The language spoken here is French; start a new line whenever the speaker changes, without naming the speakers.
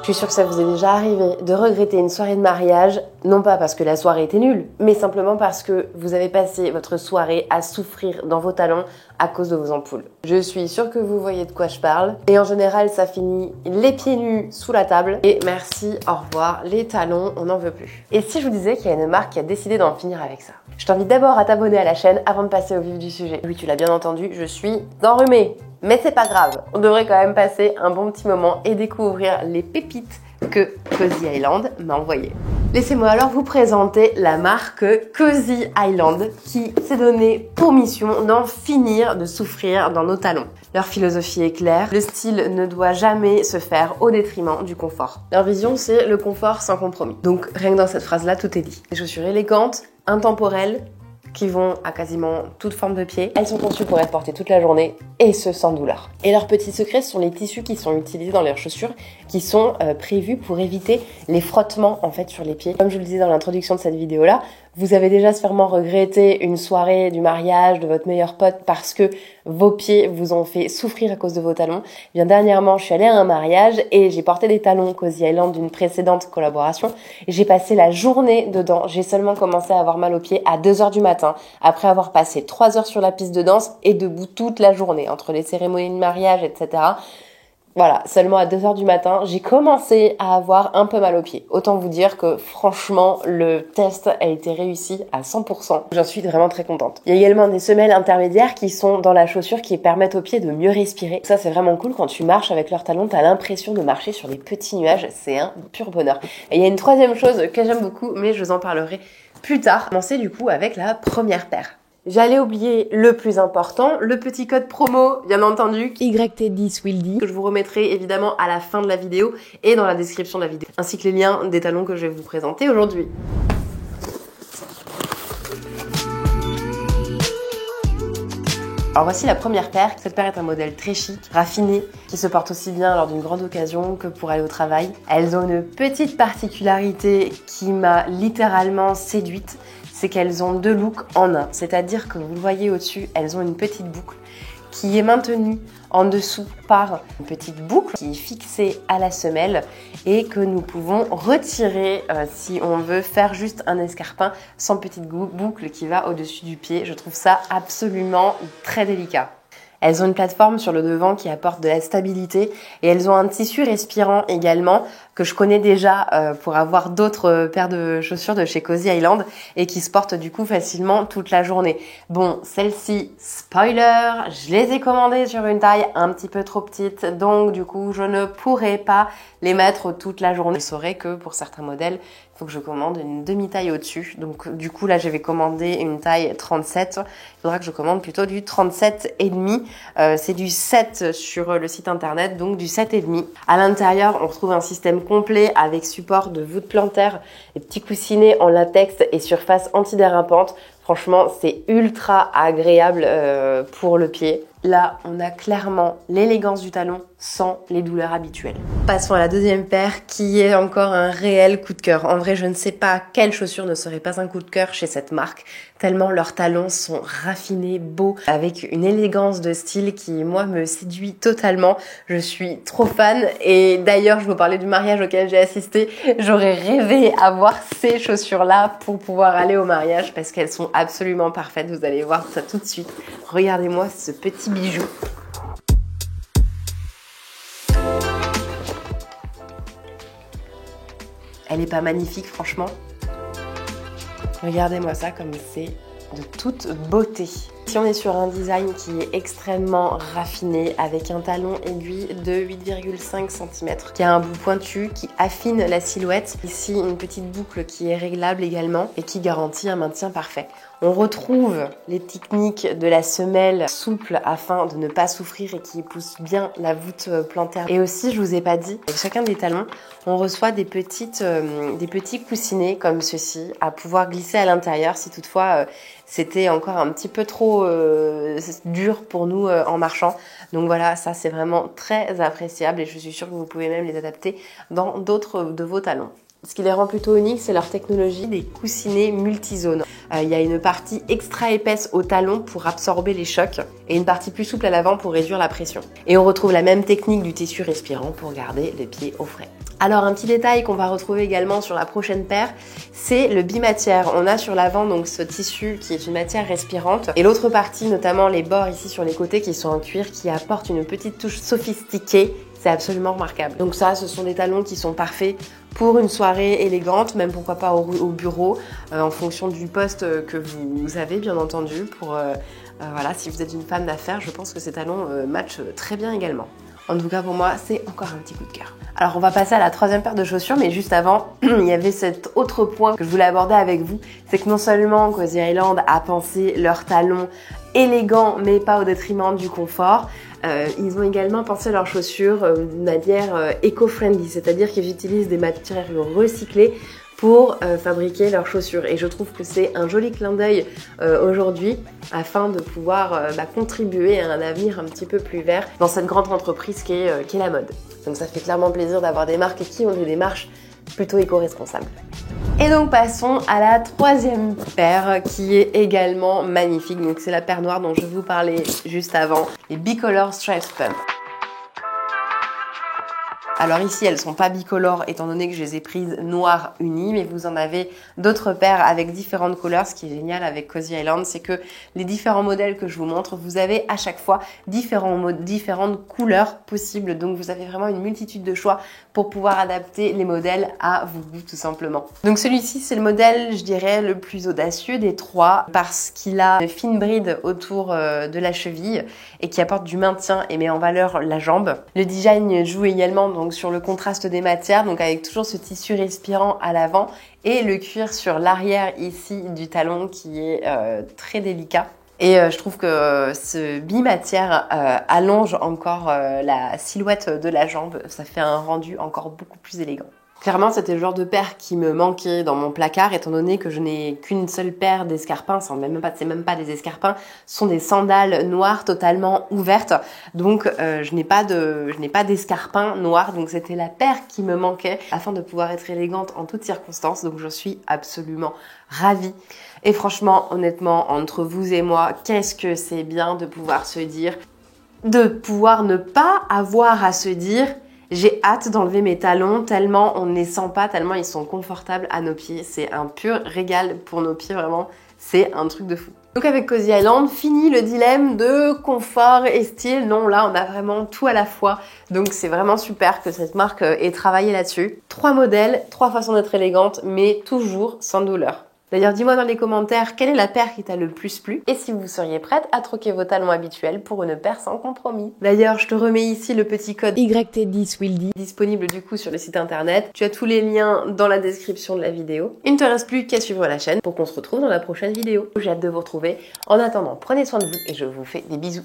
Je suis sûre que ça vous est déjà arrivé de regretter une soirée de mariage, non pas parce que la soirée était nulle, mais simplement parce que vous avez passé votre soirée à souffrir dans vos talons à cause de vos ampoules. Je suis sûre que vous voyez de quoi je parle. Et en général, ça finit les pieds nus sous la table. Et merci, au revoir, les talons, on n'en veut plus. Et si je vous disais qu'il y a une marque qui a décidé d'en finir avec ça? Je t'invite d'abord à t'abonner à la chaîne avant de passer au vif du sujet. Oui, tu l'as bien entendu, je suis enrhumée. Mais c'est pas grave, on devrait quand même passer un bon petit moment et découvrir les pépites que Cozy Island m'a envoyées. Laissez-moi alors vous présenter la marque Cozy Island qui s'est donné pour mission d'en finir de souffrir dans nos talons. Leur philosophie est claire, le style ne doit jamais se faire au détriment du confort. Leur vision, c'est le confort sans compromis. Donc rien que dans cette phrase-là, tout est dit. Des chaussures élégantes, intemporelles, qui vont à quasiment toute forme de pied. Elles sont conçues pour être portées toute la journée et ce sans douleur. Et leur petit secret, ce sont les tissus qui sont utilisés dans leurs chaussures qui sont prévus pour éviter les frottements en fait sur les pieds. Comme je le disais dans l'introduction de cette vidéo-là, vous avez déjà sûrement regretté une soirée du mariage de votre meilleur pote parce que vos pieds vous ont fait souffrir à cause de vos talons. Eh bien dernièrement, je suis allée à un mariage et j'ai porté des talons Cozy Island d'une précédente collaboration et j'ai passé la journée dedans. J'ai seulement commencé à avoir mal aux pieds à 2h du matin après avoir passé 3 heures sur la piste de danse et debout toute la journée entre les cérémonies de mariage, etc. Voilà, seulement à 2h du matin, j'ai commencé à avoir un peu mal aux pieds. Autant vous dire que franchement, le test a été réussi à 100%. J'en suis vraiment très contente. Il y a également des semelles intermédiaires qui sont dans la chaussure qui permettent aux pieds de mieux respirer. Ça, c'est vraiment cool. Quand tu marches avec leurs talons, t'as l'impression de marcher sur des petits nuages. C'est un pur bonheur. Et il y a une troisième chose que j'aime beaucoup, mais je vous en parlerai plus tard. Commencer du coup avec la première paire. J'allais oublier le plus important, le petit code promo, bien entendu, YT10WILDY, que je vous remettrai évidemment à la fin de la vidéo et dans la description de la vidéo, ainsi que les liens des talons que je vais vous présenter aujourd'hui. Alors voici la première paire. Cette paire est un modèle très chic, raffiné, qui se porte aussi bien lors d'une grande occasion que pour aller au travail. Elles ont une petite particularité qui m'a littéralement séduite, c'est qu'elles ont 2 looks en un. C'est-à-dire que vous le voyez au-dessus, elles ont une petite boucle qui est maintenue en dessous par une petite boucle qui est fixée à la semelle et que nous pouvons retirer si on veut faire juste un escarpin sans petite boucle qui va au-dessus du pied. Je trouve ça absolument très délicat. Elles ont une plateforme sur le devant qui apporte de la stabilité et elles ont un tissu respirant également que je connais déjà pour avoir d'autres paires de chaussures de chez Cozy Island et qui se portent du coup facilement toute la journée. Bon, celles-ci, spoiler, je les ai commandées sur une taille un petit peu trop petite, donc du coup je ne pourrai pas les mettre toute la journée. Je saurais que pour certains modèles, il faut que je commande une demi-taille au-dessus. Donc du coup là, je vais commander une taille 37. Il faudra que je commande plutôt du 37,5. C'est du 7 sur le site internet, donc du 7,5. À l'intérieur, on retrouve un système complet avec support de voûte plantaire, des petits coussinets en latex et surface antidérapante. Franchement, c'est ultra agréable pour le pied. Là, on a clairement l'élégance du talon sans les douleurs habituelles. Passons à la deuxième paire qui est encore un réel coup de cœur. En vrai, je ne sais pas quelle chaussure ne serait pas un coup de cœur chez cette marque, tellement leurs talons sont raffinés, beaux, avec une élégance de style qui, moi, me séduit totalement. Je suis trop fan et d'ailleurs, je vous parlais du mariage auquel j'ai assisté. J'aurais rêvé avoir ces chaussures-là pour pouvoir aller au mariage parce qu'elles sont absolument parfaites. Vous allez voir ça tout de suite. Regardez-moi ce petit bijou. Elle est pas magnifique, franchement? Regardez-moi ça comme c'est de toute beauté. Si on est sur un design qui est extrêmement raffiné, avec un talon aiguille de 8,5 cm, qui a un bout pointu, qui affine la silhouette. Ici, une petite boucle qui est réglable également et qui garantit un maintien parfait. On retrouve les techniques de la semelle souple afin de ne pas souffrir et qui pousse bien la voûte plantaire. Et aussi, je vous ai pas dit, avec chacun des talons, on reçoit des petits coussinets comme ceci à pouvoir glisser à l'intérieur si toutefois c'était encore un petit peu trop dur pour nous en marchant. Donc voilà, ça c'est vraiment très appréciable et je suis sûre que vous pouvez même les adapter dans d'autres de vos talons. Ce qui les rend plutôt uniques, c'est leur technologie des coussinets multizones. Il y a une partie extra épaisse au talon pour absorber les chocs et une partie plus souple à l'avant pour réduire la pression. Et on retrouve la même technique du tissu respirant pour garder les pieds au frais. Alors un petit détail qu'on va retrouver également sur la prochaine paire, c'est le bimatière. On a sur l'avant donc ce tissu qui est une matière respirante et l'autre partie, notamment les bords ici sur les côtés qui sont en cuir, qui apportent une petite touche sophistiquée. C'est absolument remarquable. Donc ça, ce sont des talons qui sont parfaits pour une soirée élégante, même pourquoi pas au bureau, en fonction du poste que vous avez bien entendu. Voilà, si vous êtes une femme d'affaires, je pense que ces talons matchent très bien également. En tout cas, pour moi, c'est encore un petit coup de cœur. Alors, on va passer à la troisième paire de chaussures, mais juste avant, il y avait cet autre point que je voulais aborder avec vous. C'est que non seulement Cozy Island a pensé leurs talons élégants, mais pas au détriment du confort, ils ont également pensé leurs chaussures d'une manière éco-friendly, c'est-à-dire qu'ils utilisent des matériaux recyclés pour fabriquer leurs chaussures. Et je trouve que c'est un joli clin d'œil aujourd'hui afin de pouvoir contribuer à un avenir un petit peu plus vert dans cette grande entreprise qui est la mode. Donc ça fait clairement plaisir d'avoir des marques qui ont des démarches plutôt éco-responsables. Et donc passons à la troisième paire qui est également magnifique. Donc c'est la paire noire dont je vous parlais juste avant, les Bicolor Stripes Pump. Alors ici, elles sont pas bicolores étant donné que je les ai prises noires unies, mais vous en avez d'autres paires avec différentes couleurs. Ce qui est génial avec Cozy Island, c'est que les différents modèles que je vous montre, vous avez à chaque fois différentes couleurs possibles. Donc vous avez vraiment une multitude de choix pour pouvoir adapter les modèles à vos goûts tout simplement. Donc celui-ci, c'est le modèle, je dirais, le plus audacieux des trois parce qu'il a une fine bride autour de la cheville et qui apporte du maintien et met en valeur la jambe. Le design joue également donc sur le contraste des matières, donc avec toujours ce tissu respirant à l'avant et le cuir sur l'arrière ici du talon qui est très délicat. Et je trouve que ce bimatière allonge encore la silhouette de la jambe, ça fait un rendu encore beaucoup plus élégant. Clairement, c'était le genre de paire qui me manquait dans mon placard, étant donné que je n'ai qu'une seule paire d'escarpins, c'est même pas des escarpins, ce sont des sandales noires totalement ouvertes. Donc, je n'ai pas d'escarpins noirs, donc c'était la paire qui me manquait afin de pouvoir être élégante en toutes circonstances. Donc, je suis absolument ravie. Et franchement, honnêtement, entre vous et moi, qu'est-ce que c'est bien de pouvoir se dire, de pouvoir ne pas avoir à se dire j'ai hâte d'enlever mes talons tellement on ne les sent pas, tellement ils sont confortables à nos pieds. C'est un pur régal pour nos pieds, vraiment. C'est un truc de fou. Donc avec Cozy Island, fini le dilemme de confort et style. Non, là, on a vraiment tout à la fois. Donc c'est vraiment super que cette marque ait travaillé là-dessus. 3 modèles, 3 façons d'être élégante, mais toujours sans douleur. D'ailleurs, dis-moi dans les commentaires quelle est la paire qui t'a le plus plu et si vous seriez prête à troquer vos talons habituels pour une paire sans compromis. D'ailleurs, je te remets ici le petit code YT10WILDY disponible du coup sur le site internet. Tu as tous les liens dans la description de la vidéo. Il ne te reste plus qu'à suivre la chaîne pour qu'on se retrouve dans la prochaine vidéo. J'ai hâte de vous retrouver. En attendant, prenez soin de vous et je vous fais des bisous.